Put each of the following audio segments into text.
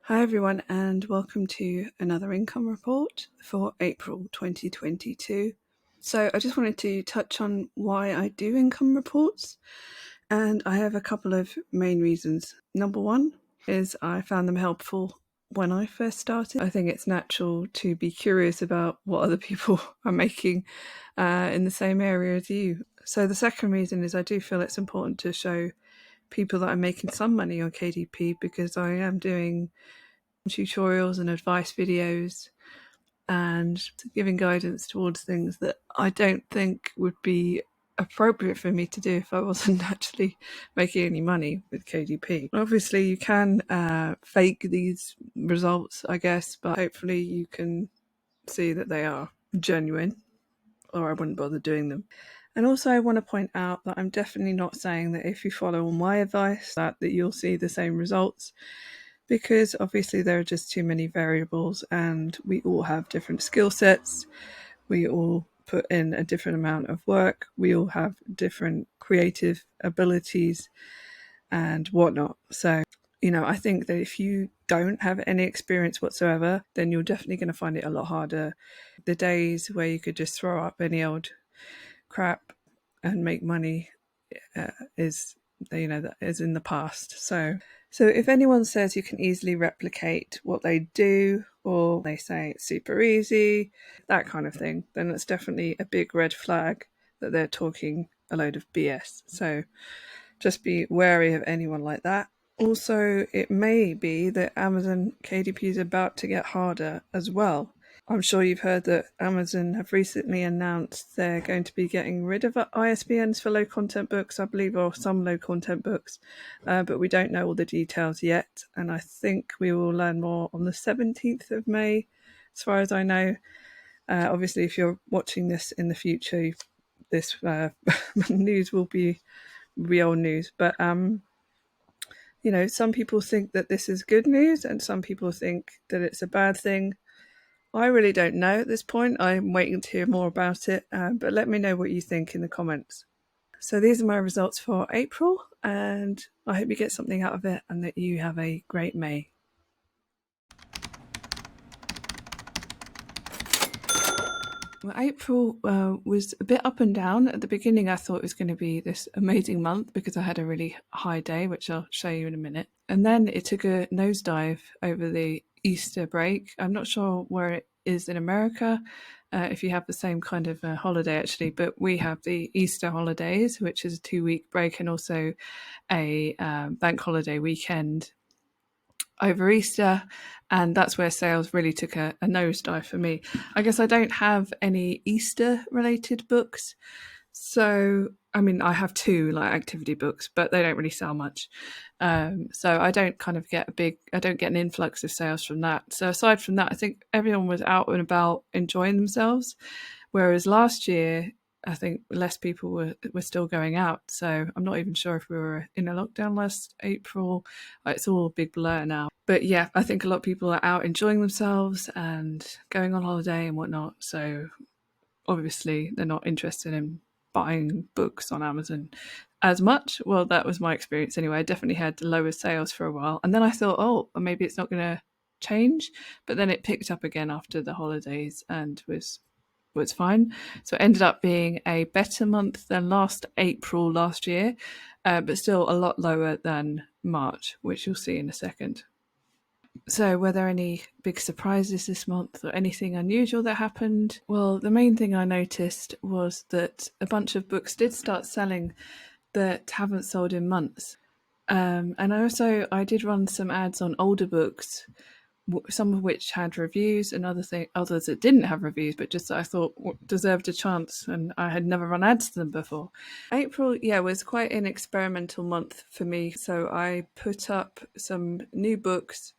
Hi everyone, and welcome to another income report for April 2022. So I just wanted to touch on why I do income reports, and I have a couple of main reasons. Number one is I found them helpful when I first started. I think it's natural to be curious about what other people are making in the same area as you. So the second reason is I do feel it's important to show people that I'm making some money on KDP, because I am doing tutorials and advice videos and giving guidance towards things that I don't think would be appropriate for me to do if I wasn't actually making any money with KDP. Obviously, you can fake these results, I guess, but hopefully you can see that they are genuine, or I wouldn't bother doing them. And also, I want to point out that I'm definitely not saying that if you follow all my advice that you'll see the same results, because obviously there are just too many variables and we all have different skill sets. We all put in a different amount of work. We all have different creative abilities and whatnot. So, I think that if you don't have any experience whatsoever, then you're definitely going to find it a lot harder. The days where you could just throw up any old crap and make money is in the past. So if anyone says you can easily replicate what they do, or they say it's super easy, that kind of thing, then it's definitely a big red flag that they're talking a load of BS. So just be wary of anyone like that. Also, it may be that Amazon KDP is about to get harder as well. I'm sure you've heard that Amazon have recently announced they're going to be getting rid of ISBNs for low content books, I believe, or some low content books, but we don't know all the details yet. And I think we will learn more on the 17th of May, as far as I know. Obviously, if you're watching this in the future, this news will be old news. But some people think that this is good news, and some people think that it's a bad thing. I really don't know at this point. I'm waiting to hear more about it, but let me know what you think in the comments. So these are my results for April, and I hope you get something out of it and that you have a great May. Well, April was a bit up and down. At the beginning, I thought it was going to be this amazing month because I had a really high day, which I'll show you in a minute. And then it took a nosedive over the Easter break. I'm not sure where it is in America, if you have the same kind of holiday actually, but we have the Easter holidays, which is a 2-week break, and also a bank holiday weekend over Easter, and that's where sales really took a nosedive for me. I guess I don't have any Easter related books, so I have 2 activity books, but they don't really sell much. So I don't get an influx of sales from that. So aside from that, I think everyone was out and about enjoying themselves, whereas last year I think less people were still going out. So I'm not even sure if we were in a lockdown last April. It's all a big blur now. But yeah, I think a lot of people are out enjoying themselves and going on holiday and whatnot. So obviously they're not interested in buying books on Amazon as much. Well, that was my experience anyway. I definitely had lower sales for a while. And then I thought, oh, maybe it's not going to change. But then it picked up again after the holidays and was fine. So it ended up being a better month than last April last year, but still a lot lower than March, which you'll see in a second. So were there any big surprises this month or anything unusual that happened? Well, the main thing I noticed was that a bunch of books did start selling that haven't sold in months. And I did run some ads on older books, some of which had reviews, and others that didn't have reviews, but just I thought deserved a chance, and I had never run ads to them before. April, was quite an experimental month for me. So I put up some new books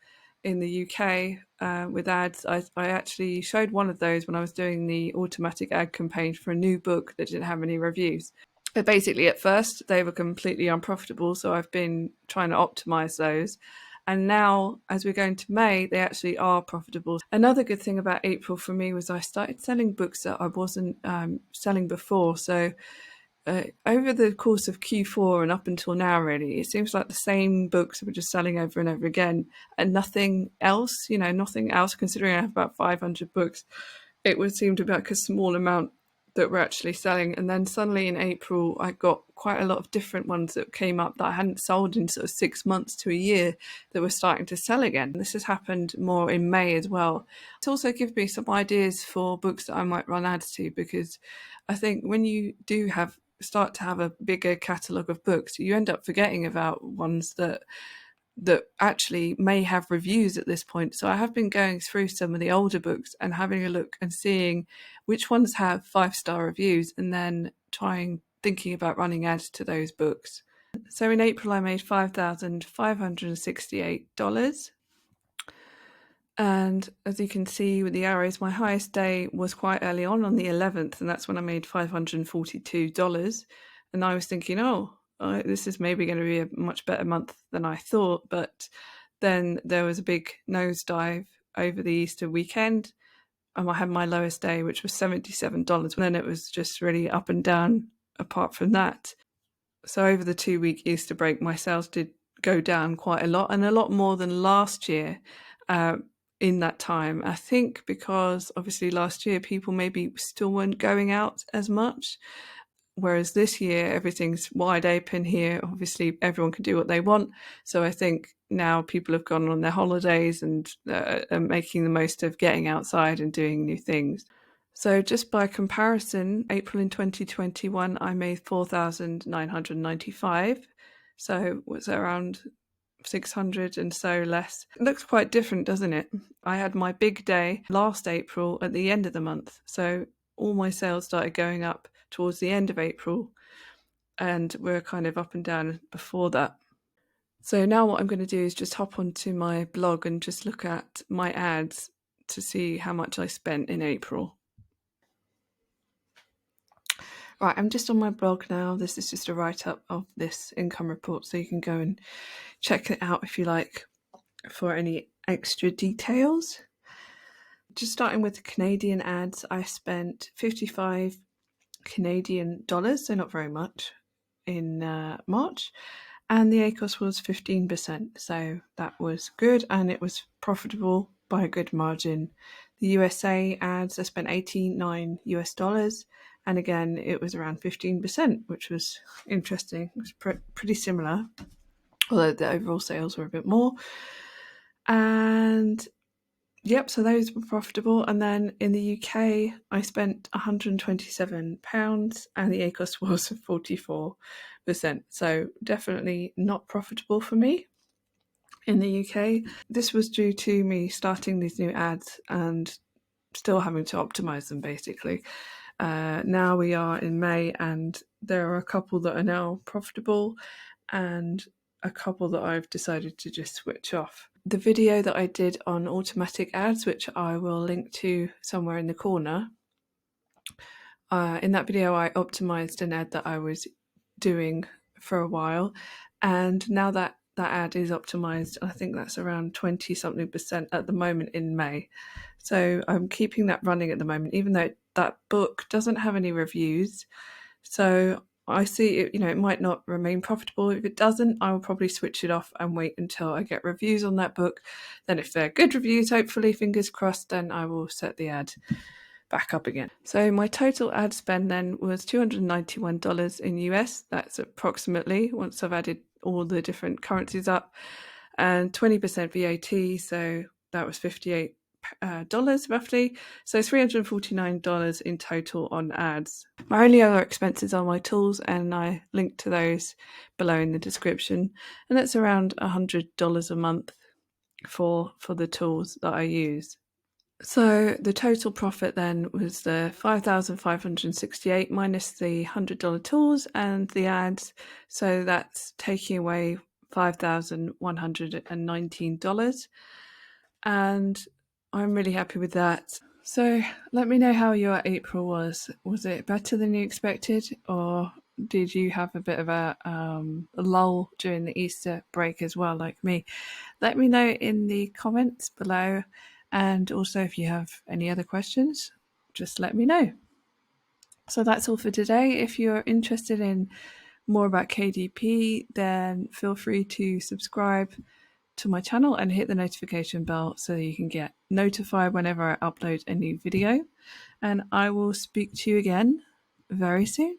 in the UK with ads. I actually showed one of those when I was doing the automatic ad campaign for a new book that didn't have any reviews. But basically, at first, they were completely unprofitable, so I've been trying to optimize those. And now, as we're going to May, they actually are profitable. Another good thing about April for me was I started selling books that I wasn't selling before. So over the course of Q4 and up until now, really, it seems like the same books were just selling over and over again, and nothing else. Nothing else. Considering I have about 500 books, it would seem to be like a small amount that were actually selling. And then suddenly in April, I got quite a lot of different ones that came up that I hadn't sold in sort of 6 months to a year that were starting to sell again. This has happened more in May as well. It's also given me some ideas for books that I might run ads to, because I think when you do start to have a bigger catalogue of books, you end up forgetting about ones that actually may have reviews at this point. So I have been going through some of the older books and having a look and seeing which ones have 5-star reviews, and then thinking about running ads to those books. So in April I made $5,568. And as you can see with the arrows, my highest day was quite early on the 11th, and that's when I made $542. And I was thinking, this is maybe going to be a much better month than I thought. But then there was a big nosedive over the Easter weekend, and I had my lowest day, which was $77. And then it was just really up and down apart from that. So over the 2-week Easter break, my sales did go down quite a lot, and a lot more than last year. In that time, I think because obviously last year people maybe still weren't going out as much, whereas this year everything's wide open here. Obviously everyone can do what they want, so I think now people have gone on their holidays and are making the most of getting outside and doing new things. So just by comparison, April in 2021 I made $4,995, so it was around 600 and so less. It looks quite different, doesn't it? I had my big day last April at the end of the month, so all my sales started going up towards the end of April, and we're kind of up and down before that. So now what I'm going to do is just hop onto my blog and just look at my ads to see how much I spent in April. Right, I'm just on my blog now. This is just a write-up of this income report, so you can go and check it out if you like for any extra details. Just starting with the Canadian ads, I spent 55 Canadian dollars, so not very much, in March, and the ACOS was 15%, so that was good, and it was profitable by a good margin. The USA ads, I spent $89, and again it was around 15%, which was interesting. It was pretty similar, although the overall sales were a bit more. And yep, so those were profitable. And then in the UK, I spent £127 and the ACOS was 44%. So definitely not profitable for me in the UK. This was due to me starting these new ads and still having to optimize them, basically. Now we are in May, and there are a couple that are now profitable and a couple that I've decided to just switch off. The video that I did on automatic ads, which I will link to somewhere in the corner, in that video I optimized an ad that I was doing for a while, and now that ad is optimized, I think that's around 20-something% at the moment in May. So I'm keeping that running at the moment, even though that book doesn't have any reviews. So I see it, it might not remain profitable. If it doesn't, I will probably switch it off and wait until I get reviews on that book. Then if they're good reviews, hopefully, fingers crossed, then I will set the ad back up again. So my total ad spend then was $291 in US. That's approximately, once I've added all the different currencies up, and 20% VAT. So that was $58 roughly, so $349 in total on ads. My only other expenses are my tools, and I link to those below in the description, and that's around $100 a month for the tools that I use. So the total profit then was the $5,568 minus the $100 tools and the ads, so that's taking away $5,119, and I'm really happy with that. So let me know how your April was. Was it better than you expected, or did you have a bit of a lull during the Easter break as well, like me? Let me know in the comments below, and also if you have any other questions, just let me know. So that's all for today. If you're interested in more about KDP, then feel free to subscribe to my channel and hit the notification bell so you can get notified whenever I upload a new video. And I will speak to you again very soon.